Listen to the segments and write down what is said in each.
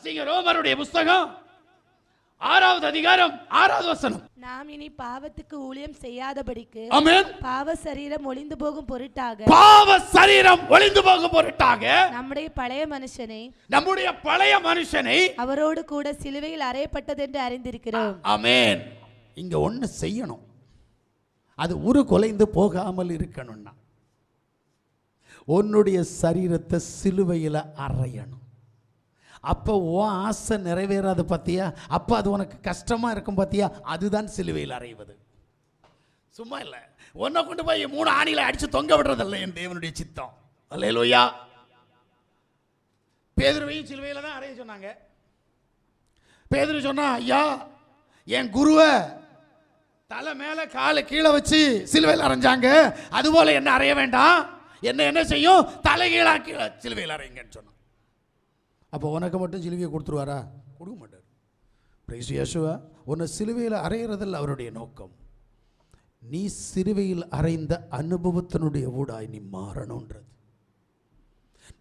வாசிங்க ரோமருடைய புத்தகம் 6வது அதிகாரம் 6வது வசனம். நாம் இனி பாவத்துக்கு ஊழியம் செய்யாதபடிக்கு ஆமென். பாவ சரீரம் ஒளிந்து போகும் பொருட்டாக நம்முடைய பழைய மனுஷனை அவரோடு கூட சிலுவையில் அறையப்பட்டது என்று அறிந்திருக்கிறோம். ஆமென். இங்க ஒண்ணு செய்யணும், அது உருகுலைந்து போகாமல் இருக்கணும்னா உன்னுடைய சரீரத்தை சிலுவையில் அறையணும். அப்போ உன் ஆசை நிறைவேறாது பார்த்தியா, அப்போ அது உனக்கு கஷ்டமாக இருக்கும் பார்த்தியா, அதுதான் சிலுவையில் அறைவது. சும்மா இல்லை, ஒன்றை கொண்டு போய் 3 ஆணியில் அடித்து தொங்க விடுறதில்லை என் தேவனுடைய சித்தம். அல்லேலூயா. பேதுருவையும் சிலுவையில் தான் அறைய சொன்னாங்க. பேதுரு சொன்னா, ஐயா என் குருவை தலை மேலே காலை கீழே வச்சு சிலுவையில் அரைஞ்சாங்க, அதுபோல் என்ன அறைய வேண்டாம், என்ன செய்யும், தலை கீழாக்கி சிலுவையில் அறையுங்கன்னு சொன்னான். அப்போ உனக்கு மட்டும் சிலுவையை கொடுத்துருவாரா? கொடுக்க மாட்டார். பிரைஸ் இயேசுவா. உன்னை சிலுவையில் அறையிறதில் அவருடைய நோக்கம், நீ சிலுவையில் அறைந்த அனுபவத்தினுடைய ஊடாய் நீ மாறணுன்றது.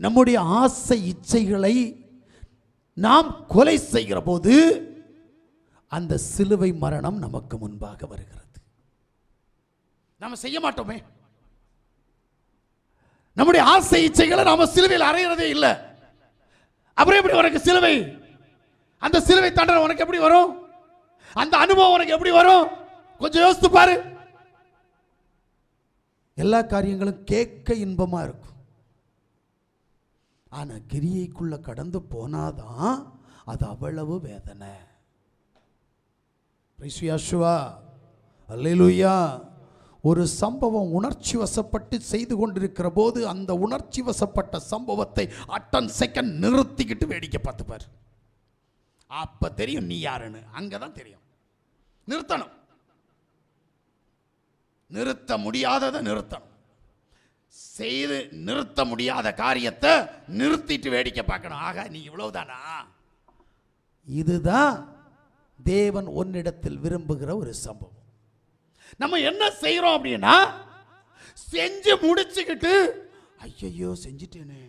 நம்முடைய ஆசை இச்சைகளை நாம் கொலை செய்கிற போது அந்த சிலுவை மரணம் நமக்கு முன்பாக வருகிறது. நாம செய்ய மாட்டோமே, நம்முடைய ஆசை இச்சைகளை நாம சிலுவையில் அறையிறதே இல்லை. அப்புறம் எப்படி உனக்கு சிலுவை, அந்த சிலுவை தண்டனை உனக்கு எப்படி வரும், அந்த அனுபவம் உனக்கு எப்படி வரும்? கொஞ்சம் யோசித்து பாரு. எல்லா காரியங்களும் கேட்க இன்பமா இருக்கும், ஆனா கிரியைக்குள்ள கடந்து போனாதான் அது அவ்வளவு வேதனை. அல்லேலூயா. ஒரு சம்பவம் உணர்ச்சி வசப்பட்டு செய்து கொண்டிருக்கிற போது அந்த உணர்ச்சி வசப்பட்ட சம்பவத்தை அட்டன் செகண்ட் நிறுத்திக்கிட்டு வேடிக்கை பார்த்துப்பார். அப்ப தெரியும் நீ யாருன்னு. அங்கதான் தெரியும். நிறுத்தணும். நிறுத்த முடியாததை நிறுத்தணும். செய்து நிறுத்த முடியாத காரியத்தை நிறுத்திட்டு வேடிக்கை பார்க்கணும். ஆக நீ இவ்வளவுதானா? இதுதான் தேவன் உன்னிடத்தில் விரும்புகிற ஒரு சம்பவம். நம்ம என்ன செய்யறோம் அப்படின்னா, செஞ்சு முடிச்சுக்கிட்டு ஐயோ செஞ்சிட்டேனே,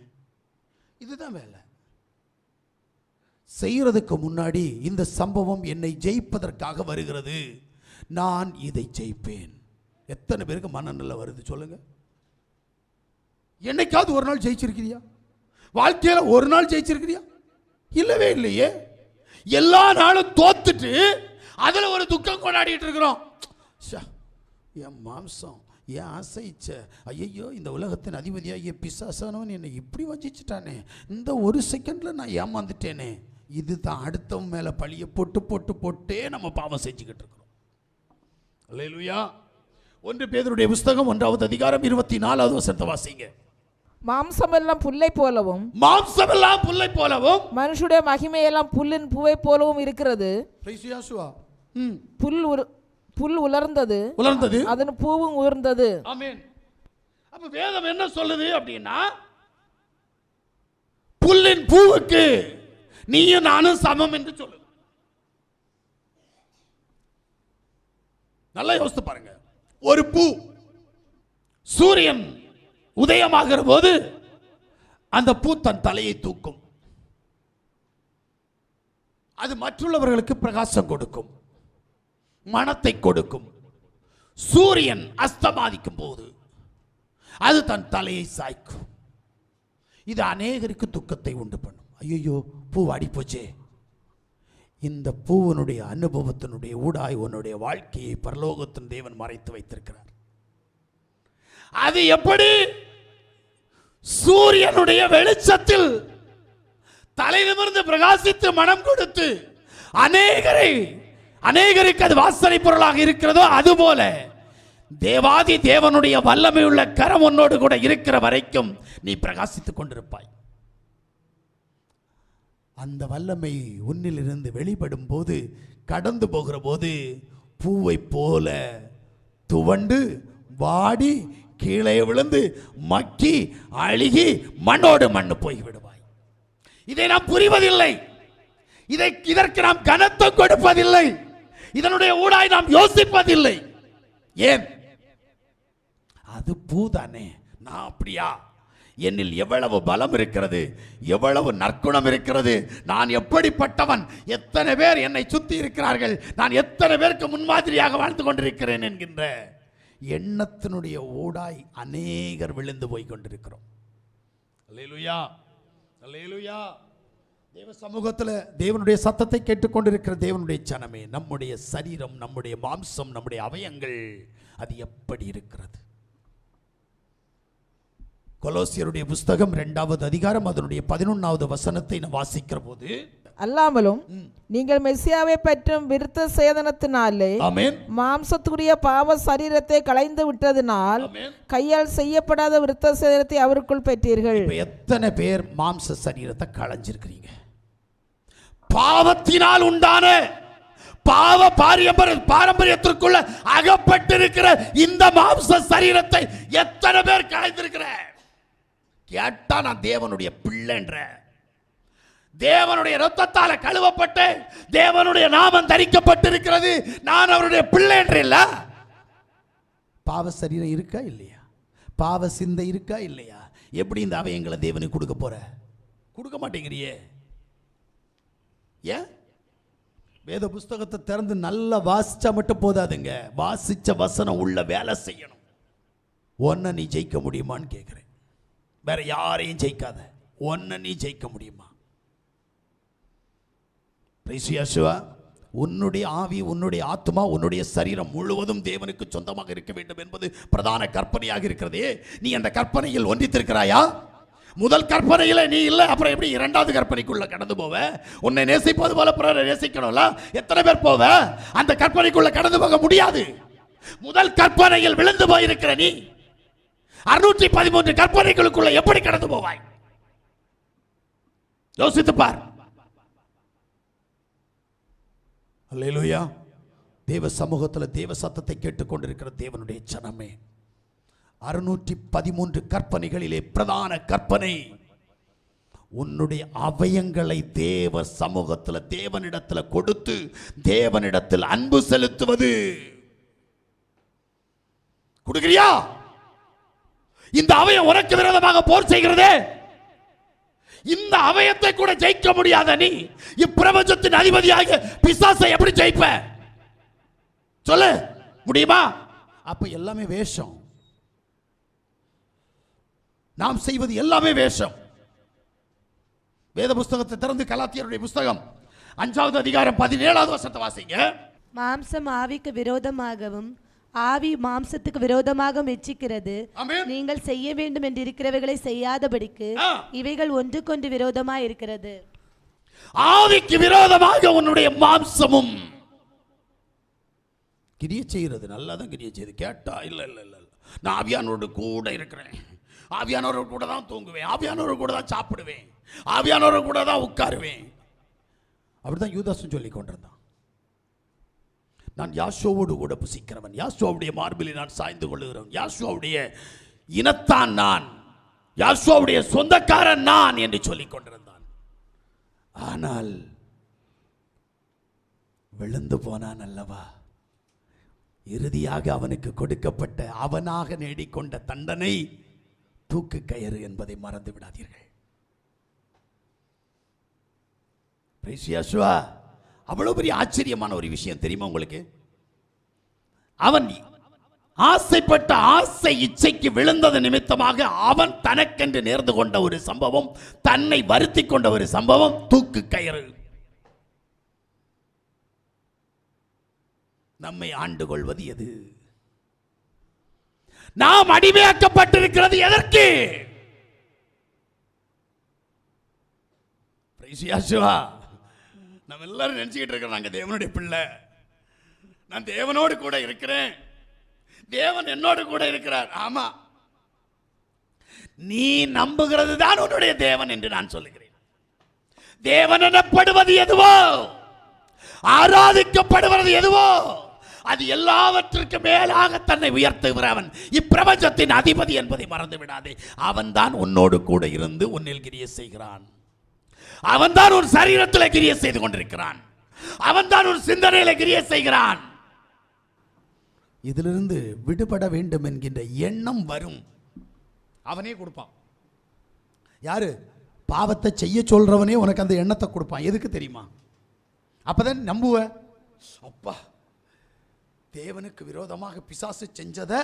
இதுதான் வேலை. செய்யறதுக்கு முன்னாடி இந்த சம்பவம் என்னை ஜெயிப்பதற்காக வருகிறது, நான் இதை ஜெயிப்பேன். எத்தனை பேருக்கு மனநிலை வருது சொல்லுங்க? என்னைக்காவது ஒரு நாள் ஜெயிச்சிருக்கிறியா? வாழ்க்கையில ஒரு நாள் ஜெயிச்சிருக்கிறியா? இல்லவே இல்லையே. எல்லா நாளும் தோத்துட்டு அதுல ஒரு துக்கம் கொண்டாடிட்டு இருக்கிறோம். என் மாம்சம், என் ஆசைச்ச, ஐயோ இந்த உலகத்தின் அதிபதியாகிய பிசாசானவன் என்னை இப்படி வஞ்சிச்சிட்டானே, இந்த ஒரு செகண்ட்ல நான் ஏமாந்துட்டேனே. இதுதான் அடுத்தவன் மேல பழிய போட்டே நம்ம பாவம் செஞ்சுக்கிட்டு இருக்கிறோம். அல்லேலூயா. 1 பேதுருடைய புத்தகம் 1வது அதிகாரம் 24வது வசனத்தை வாசிங்க. மாம்சமெல்லாம் புல்லை போலவும் மனுஷுடைய மகிமையெல்லாம் புல்லின் பூவை போலவும் இருக்கிறது. புல் உலர்ந்தது, அதன் பூவும் உயர்ந்தது. ஆமென். அப்ப வேதம் என்ன சொல்லுது அப்படின்னா, புல்லின் பூவுக்கு நீயும் நானும் சமம் என்று சொல்லுது. நல்லா யோசித்து பாருங்க. ஒரு பூ சூரியன் உதயமாகிற போது அந்த பூ தன் தலையை தூக்கும், அது மற்றவர்களுக்கு பிரகாசம் கொடுக்கும், மனத்தை கொடுக்கும். சூரியன் அஸ்தமாதிக்கும் போது அது தன் தலையை சாய்க்கும். இது அநேகருக்கு துக்கத்தை உண்டு பண்ணும். ஐயோ பூ வாடி போச்சே. இந்த பூவனுடைய அனுபவத்தினுடைய ஊடாய் உன்னுடைய வாழ்க்கையை பரலோகத்தின் தேவன் மறைத்து வைத்திருக்கிறார். அது எப்படி? சூரியனுடைய வெளிச்சத்தில் தலை நிமிர்ந்து பிரகாசித்து மனம் கொடுத்து அநேகருக்கு அது வாசனை பொருளாக இருக்கிறதோ, அதுபோல தேவாதி தேவனுடைய வல்லமை உள்ள கரம் உன்னோடு கூட இருக்கிற வரைக்கும் நீ பிரகாசித்துக் கொண்டிருப்பாய். அந்த வல்லமை உன்னிலிருந்து வெளிப்படும் போது, கடந்து போகிற போது பூவை போல துவண்டு வாடி கீழே விழுந்து மக்கி அழுகி மண்ணோடு மண்ணு போய்விடுவாய். இதை நாம் புரிவதில்லை. இதற்கு நாம் கனத்தம் கொடுப்பதில்லை. இதனுடைய ஊடாய் நாம் யோசிப்பதில்லை. ஏன்? அது பூதானே, நான் அப்படியா? என்னில் எவ்வளவு பலம் இருக்கிறது, எவ்வளவு நற்குணம் இருக்கிறது, நான் எப்படிப்பட்டவன், எத்தனை பேர் என்னை சுத்தி இருக்கிறார்கள், நான் எத்தனை பேருக்கு முன்மாதிரியாக வாழ்ந்து கொண்டிருக்கிறேன் என்கின்ற எண்ணத்தினுடைய ஊடாய் அநேகர் விழுந்து போய் கொண்டிருக்கிறோம். அல்லேலூயா, அல்லேலூயா. தேவ சமூகத்தில் தேவனுடைய சத்தத்தை கேட்டுக்கொண்டிருக்கிற தேவனுடைய ஜனமே, நம்முடைய சரீரம், நம்முடைய மாம்சம், நம்முடைய அவயங்கள் அது எப்படி இருக்கிறது? கொலோசியருடைய புஸ்தகம் 2வது அதிகாரம் அதனுடைய 11வது வசனத்தை நான் வாசிக்கிற போது, அல்லாமலும் நீங்கள் மெசியாவை பற்றும் விருத்த சேதனத்தினாலே மாம்சத்துடைய பாவ சரீரத்தை களைந்து விட்டதினால் கையால் செய்யப்படாத விருத்த சேதனத்தை அவருக்குள் பெற்றீர்கள். எத்தனை பேர் மாம்ச சரீரத்தை களைஞ்சிருக்கிறீங்க? பாவத்தினால் உண்டான பாவ பாரம்பரியத்திற்குள்ள அகப்பட்டிருக்கிற இந்த மாம்ச சரீரத்தை எத்தனை பேர் களைந்திருக்கிற? கேட்டா நான் தேவனுடைய பிள்ளைன்ற, தேவனுடைய இரத்தத்தால கழுவப்பட்டு தேவனுடைய நாமம் தரிக்கப்பட்டிருக்கிறது, நான் அவருடைய பிள்ளை என்று இல்ல. பாவ சரீரம் இருக்கா இல்லையா? பாவ சிந்தை இருக்கா இல்லையா? எப்படி இந்த அவயங்களை தேவனுக்கு கொடுக்க போற? கொடுக்க மாட்டேங்கிறியே. ஏன்? வேத புஸ்தகத்தை திறந்து நல்லா வாசிச்சா மட்டும் போதாதுங்க, வாசிச்ச வசனம் உள்ள வேலை செய்யணும். ஒன்ன நீ ஜெயிக்க முடியுமான்னு கேட்கிறேன். வேற யாரையும் ஜெயிக்காத, ஒன்ன நீ ஜெயிக்க முடியுமா? உன்னுடைய ஆவி, உன்னுடைய ஆத்மா, உன்னுடைய சரீரம் முழுவதும் தேவனுக்கு சொந்தமாக இருக்க வேண்டும் என்பது பிரதான கற்பனையாக இருக்கிறதே. நீ அந்த கற்பனையில் ஒன்றித்திருக்கிறாயா? முதல் கற்பனையில நீ இல்லை, அப்புறம் எப்படி இரண்டாவது கற்பனைக்குள்ள கடந்து போவ? உன்னை நேசிப்பது போல பிறரை நேசிக்கணும்ல, எத்தனை பேர் போவ? அந்த கற்பனைக்குள்ள கடந்து போக முடியாது. முதல் கற்பனையில் விழுந்து போயிருக்கிற நீ 613 கற்பனைகளுக்குள்ள எப்படி கடந்து போவாய்? யோசித்து பார். அல்லேலூயா. தேவ சமூகத்தில் தேவ சத்தத்தை கேட்டுக்கொண்டிருக்கிற தேவனுடைய ஜனமே, 613 கற்பனைகளிலே பிரதான கற்பனை உன்னுடைய அவயங்களை தேவ சமூகத்தில் தேவனிடத்தில் கொடுத்து தேவனிடத்தில் அன்பு செலுத்துவது. கொடுக்கிறியா? இந்த அவயம் உனக்கு விரோதமாக போர் செய்கிறதே, இந்த அவயத்தை கூட ஜெயிக்க முடியாத நீ இப்பிரபஞ்சத்தின் அதிபதியாக பிசாசை எப்படி ஜெயிப்ப? சொல்லு, முடியுமா? அப்ப எல்லாமே வேஷம். நாம் செய்வது எல்லாமே வேஷம். வேத புஸ்தகத்தை திறந்து கலாத்தியருடைய புஸ்தகம் 5வது அதிகாரம் 17வது வசனத்தை வாசிங்க. மாம்சம் ஆவிக்கு விரோதமாகவும் ஆவி மாம்சத்துக்கு விரோதமாக மெச்சிக்கிறது. நீங்கள் செய்ய வேண்டும் என்று இருக்கிறவைகளை செய்யாதபடிக்கு இவைகள் ஒன்றுக்கொன்று விரோதமாக இருக்கிறது. ஆவிக்கு விரோதமாக உன்னுடைய மாம்சமும் கிரியை செய்கிறது. நல்லா தான் கிரியை செய்யுது. கேட்டா இல்ல இல்ல இல்ல, நான் ஆவியானோடு கூட இருக்கிறேன், ஆவியானோடு கூட தான் தூங்குவேன், ஆவியானோடு கூட தான் சாப்பிடுவேன், ஆவியானோடு கூட தான் உட்காருவேன். அப்படிதான் யூதாசும் சொல்லி கொண்டிருந்தான். நான் யாசோவோடு கூட புசிக்கிறவன், யாசோவுடைய மார்பிலே நான் சாய்ந்து கொள்ளுகிறவன், யாசோவுடைய இனத்தான் நான், யாசோவுடைய சொந்தக்காரன் நான் என்று சொல்லிக் கொண்டிருந்தான். ஆனால் விழுந்து போனான் அல்லவா? இறுதியாக அவனுக்கு கொடுக்கப்பட்ட அவனாக நேடிக்கொண்ட தண்டனை தூக்கு கயிறு என்பதை மறந்து விடாதீர்கள். அவ்வளவு பெரிய ஆச்சரியமான ஒரு விஷயம் தெரியுமா உங்களுக்கு? அவன் ஆசைப்பட்ட ஆசை இச்சைக்கு விழுந்தது நிமித்தமாக அவன் தனக்கென்று நேர்ந்து கொண்ட ஒரு சம்பவம், தன்னை வருத்தி கொண்ட ஒரு சம்பவம், தூக்கு கயிறு. நம்மை ஆண்டு கொள்வது எது? நாம் அடிமையாக்கப்பட்டிருக்கிறது எதற்கு? நம்ம எல்லாரும் நினைச்சுக்கிட்டு இருக்கிறோம், நாங்க தேவனுடைய பிள்ளை, நான் தேவனோடு கூட இருக்கிறேன், தேவன் என்னோடு கூட இருக்கிறார். ஆமா, நீ நம்புகிறது தான் உன்னுடைய தேவன் என்று நான் சொல்லுகிறேன். தேவன் எனப்படுவது எதுவோ, ஆராதிக்கப்படுவது எதுவோ, அது எல்லாவற்றிற்கு மேலாக தன்னை உயர்த்துகிறவன் இப்பிரபஞ்சத்தின் அதிபதி என்பதை மறந்து விடாதே. அவன் தான் உன்னோடு கூட இருந்து உன்னில் கிரியை செய்கிறான். அவன் தான் ஒரு சரீரத்தில் கிரியை செய்து கொண்டிருக்கிறான். அவன் தான் ஒரு சிந்தனையில கிரியை செய்கிறான். இதிலிருந்து விடுபட வேண்டும் என்கின்ற எண்ணம் வரும், அவனே கொடுப்பான். யாரு? பாவத்தை செய்ய சொல்றவனே உனக்கு அந்த எண்ணத்தை கொடுப்பான். எதுக்கு தெரியுமா? அப்பதான் நம்புவ. அப்பா, தேவனுக்கு விரோதமாக பிசாசு செஞ்சதை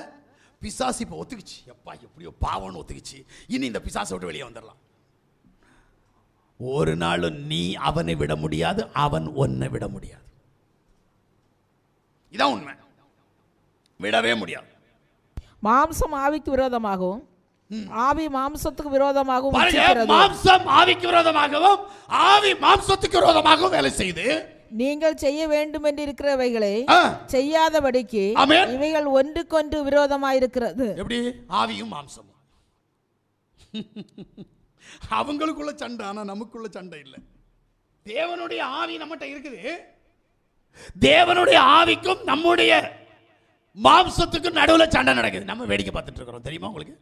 பிசாசு இப்போ ஒத்துக்குச்சு. எப்பா எப்படியோ பாவம்னு ஒத்துக்குச்சு. இனி இந்த பிசாசை விட்டு வெளியே வந்துடலாம். ஒரு நாளும் நீ அவனை விட முடியாது, அவன் உன்னை விட முடியாது. இதான் உண்மை. விடவே முடியாது. மாம்சம் ஆவிக்கு விரோதமாகவும் ஆவி மாம்சத்துக்கு விரோதமாகவும் மாம்சம் ஆவிக்கு விரோதமாகவும் ஆவி மாம்சத்துக்கு விரோதமாகவும் வேலை செய்து நீங்கள் செய்ய வேண்டும் என்று இருக்கிறவைகளை செய்யாதபடிக்கு இவைகள் ஒன்றுக்கொன்று விரோதமாயிருக்கிறது. எப்படி? ஆவியும் மாம்சமும் அவங்களுக்குள்ள சண்டை, ஆனா நமக்குள்ள சண்டை இல்லை. தேவனுடைய ஆவி நம்மகிட்ட இருக்குது. தேவனுடைய ஆவிக்கும் நம்முடைய மாம்சத்துக்கும் நடுவில் சண்டை நடக்குது. நம்ம வேடிக்கை பார்த்துட்டு இருக்கிறோம். தெரியுமா உங்களுக்கு?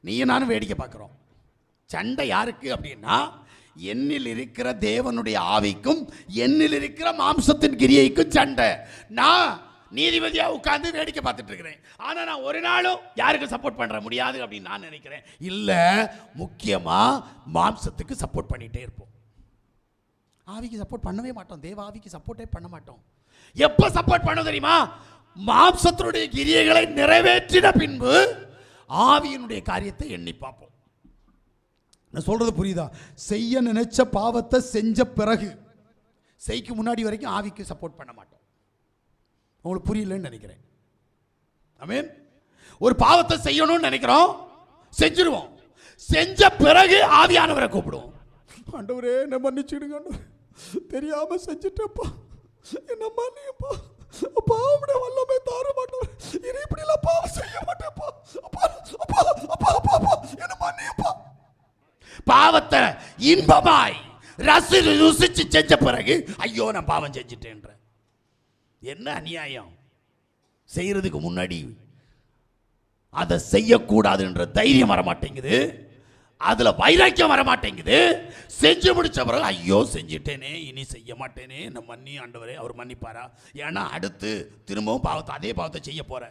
நீயும் நானும் வேடிக்கை பார்க்கிறோம். சண்டை யாருக்கு அப்படின்னா, என்னில் இருக்கிற தேவனுடைய ஆவிக்கும் என்னில் இருக்கிற மாம்சத்தின் கிரியைக்கும் சண்டை. நான் நீதிபதியா உட்கார்ந்து வேடிக்கை பார்த்துட்டு இருக்கிறேன். ஆனா நான் ஒரு நாளும் யாருக்கு சப்போர்ட் பண்ற முடியாது அப்படின்னு நான் நினைக்கிறேன். இல்ல, முக்கியமா மாம்சத்துக்கு சப்போர்ட் பண்ணிட்டே இருப்போம். ஆவிக்கு சப்போர்ட் பண்ணவே மாட்டோம். தேவ ஆவிக்கு சப்போர்ட்டே பண்ண மாட்டோம். எப்ப சப்போர்ட் பண்ண தெரியுமா? மாம்சத்தினுடைய கிரியைகளை நிறைவேற்றின பின்பு ஆவியினுடைய காரியத்தை எண்ணி பார்ப்போம். நான் சொல்றது புரியுதா? செய்ய நினைச்ச பாவத்தை செஞ்ச பிறகு, செய்க்கு முன்னாடி வரைக்கும் ஆவிக்கு சப்போர்ட் பண்ண மாட்டோம். உங்களுக்கு புரியலன்னு நினைக்கிறேன். ஆமென். ஒரு பாவத்தை செய்யணும்னு நினைக்கிறோம், செஞ்சிருவோம். செஞ்ச பிறகு ஆவியானவரை கூப்பிடுவோம். ஆண்டவரே என்ன மன்னிச்சிடுங்க, தெரியாம செஞ்சுட்டப்பா, என்ன மன்னியப்பா, அப்பா உம்முடைய வல்லமை தார மாட்டேன், இனி இப்படி எல்லாம் பாவம் செய்ய மாட்டேன்ப்பா, அப்பா அப்பா அப்பா அப்பா அப்பா என்ன மன்னியப்பா. பாவத்தை இன்பமாய் ருசிச்சு செஞ்ச பிறகு ஐயோ நான் பாவம் செஞ்சுட்டேன்ற. என்ன அநியாயம்! செய்யறதுக்கு முன்னாடி அதை செய்யக்கூடாதுன்ற தைரியம் வர மாட்டேங்குது, அதுல வைராக்கியம் வர மாட்டேங்குது. செஞ்சு முடிச்ச பிறகு ஐயோ செஞ்சிட்டேனே, இனி செய்ய மாட்டேனே, என்ன மன்னி ஆண்டவரே. அவர் மன்னிப்பாரா? ஏன்னா அடுத்து திரும்பவும் பாவத்தை, அதே பாவத்தை செய்ய போற.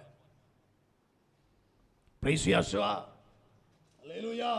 பிரைஸ் யேசுவா. அல்லேலூயா.